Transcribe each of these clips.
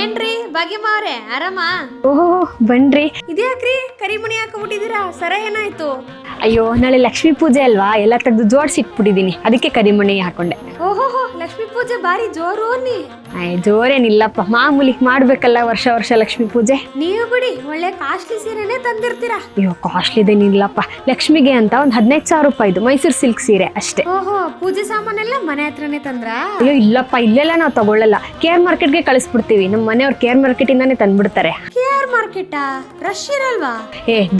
ಏನ್ರಿ ಭಾಗ್ಯಮ್ಮವ್ರೆ ಆರಾಮ? ಓಹೋ ಬನ್ರಿ. ಇದ್ಯಾಕ್ರಿ ಕರಿಮಣಿ ಹಾಕೊಂಡ್ಬಿಟ್ಟಿದ್ದೀರಾ? ಸರ ಏನಾಯ್ತು? ಅಯ್ಯೋ ನಾಳೆ ಲಕ್ಷ್ಮೀ ಪೂಜೆ ಅಲ್ವಾ, ಎಲ್ಲ ತೆಗೆದು ಜೋಡಿಸಿಟ್ಬಿಟ್ಟಿದ್ದೀನಿ, ಅದಕ್ಕೆ ಕರಿಮಣಿ ಹಾಕೊಂಡೆ. ಓಹೋ ಲಕ್ಷ್ಮೀ ಪೂಜೆ ಬಾರಿ ಜೋರು ಅನ್ನಿ. ಜೋರೇನಿಲ್ಲಪ್ಪ, ಮಾಮೂಲಿ ಮಾಡ್ಬೇಕಲ್ಲ ವರ್ಷ ವರ್ಷ ಲಕ್ಷ್ಮೀ ಪೂಜೆ. ನೀವು ಬಿಡಿ ಒಳ್ಳೆ ಕಾಸ್ಟ್ಲಿ ಸೀರೆನೇ ತಂದಿರ್ತೀರಾ. ಅಯ್ಯೋ ಕಾಸ್ಟ್ಲಿದೇನಿಲ್ಲಪ್ಪ, ಲಕ್ಷ್ಮಿಗೆ ಅಂತ ಒಂದು 15,000 ರೂಪಾಯಿದು ಮೈಸೂರು ಸಿಲ್ಕ್ ಸೀರೆ ಅಷ್ಟೇ. ಓಹೋ ಪೂಜೆ ಸಾಮಾನೆಲ್ಲ ಮನೆ ಹತ್ರನೇ ತಂದ್ರ? ಅಯ್ಯೋ ಇಲ್ಲಪ್ಪ, ಇಲ್ಲೆಲ್ಲ ನಾವು ತಗೊಳ್ಳಲ್ಲ, ಕೇರ್ ಮಾರ್ಕೆಟ್ಗೆ ಕಳಿಸ್ಬಿಡ್ತೀವಿ. ನಮ್ಮ ಮನೆಯವ್ರು ಕೇರ್ ಮಾರ್ಕೆಟ್ ಇಂದಾನೆ ತಂದ್ಬಿಡ್ತಾರೆ. ಕೇರ್ ಮಾರ್ಕೆಟಾ? ರಶ್ ಇರಲ್ವಾ?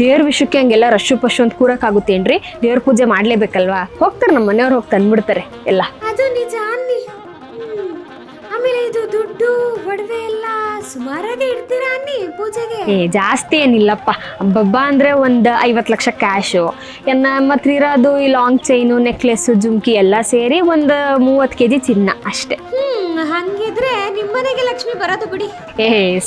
ದೇವ್ರ ವಿಷಯಕ್ಕೆ ಹಂಗೆಲ್ಲ ರಶ್ಶು ಪಶು ಅಂತ ಕೂರಕ್ಕಾಗುತ್ತೇನ್ರಿ? ದೇವ್ರ ಪೂಜೆ ಮಾಡ್ಲೇಬೇಕಲ್ವಾ, ಹೋಗ್ತಾರೆ ನಮ್ಮ ಮನೆಯವ್ರು, ಹೋಗಿ ತಂದ್ಬಿಡ್ತಾರೆ ಎಲ್ಲ. ಅದು ನಿಜ ಅನ್ನಿ. ಆಮೇಲೆ ಇದು ದುಡ್ಡು ಒಡವೆ ಎಲ್ಲ ಸುಮಾರಾಗಿ ಇಡ್ತೀರಾ ಅನ್ನಿ ಪೂಜೆಗೆ? ಜಾಸ್ತಿ ಏನಿಲ್ಲಪ್ಪ, ಹಬ್ಬ ಅಂದ್ರೆ ಒಂದು 50 ಲಕ್ಷ ಕ್ಯಾಶು, ಮತ್ತೆ ಇರೋದು ಈ ಲಾಂಗ್ ಚೈನು, ನೆಕ್ಲೆಸ್, ಜುಮ್ಕಿ ಎಲ್ಲ ಸೇರಿ ಒಂದು 30 kg ಚಿನ್ನ ಅಷ್ಟೇ. ಹಂಗಿದ್ರೆ ನಿಮ್ಮನೆಗೆ ಲಕ್ಷ್ಮಿ ಬರೋದು ಬಿಡಿ.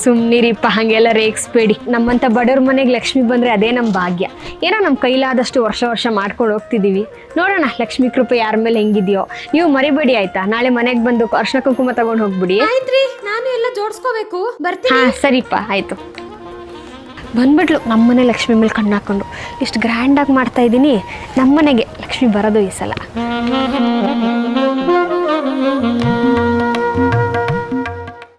ಸುಮ್ನಿರಿಪ್ಪ, ಹಂಗೆಲ್ಲ ರೇಗಿಸ್ಬೇಡಿ. ನಮ್ಮಂತ ಬಡವ್ರ ಮನೆಗೆ ಲಕ್ಷ್ಮಿ ಬಂದ್ರೆ ಅದೇ ನಮ್ಮ ಭಾಗ್ಯ. ಏನೋ ನಮ್ಮ ಕೈಲಾದಷ್ಟು ವರ್ಷ ವರ್ಷ ಮಾಡ್ಕೊಂಡು ಹೋಗ್ತಿದೀವಿ. ನೋಡೋಣ ಲಕ್ಷ್ಮಿ ಕೃಪೆ ಯಾರ ಮೇಲೆ ಹೆಂಗಿದ್ಯೋ. ನೀವು ಮರಿಬೇಡಿ ಆಯ್ತಾ, ನಾಳೆ ಮನೆಗೆ ಬಂದು ಅರ್ಶಿನ ಕುಂಕುಮ ತಗೊಂಡು ಹೋಗ್ಬಿಡಿ. ಆಯ್ತ್ರಿ, ನಾನು ಎಲ್ಲ ಜೋಡಿಸ್ಕೋಬೇಕು, ಬರ್ತೀನಿ. ಹಾ ಸರಿಪ್ಪ, ಆಯ್ತು. ಬಂದ್ಬಿಟ್ಲು ನಮ್ಮನೆ ಲಕ್ಷ್ಮಿ ಮೇಲೆ ಕಣ್ಣು ಹಾಕೊಂಡು. ಇಷ್ಟು ಗ್ರ್ಯಾಂಡಾಗಿ ಮಾಡ್ತಾ ಇದ್ದೀನಿ, ನಮ್ಮನೆಗೆ ಲಕ್ಷ್ಮಿ ಬರೋದು ಈ ಸಲ.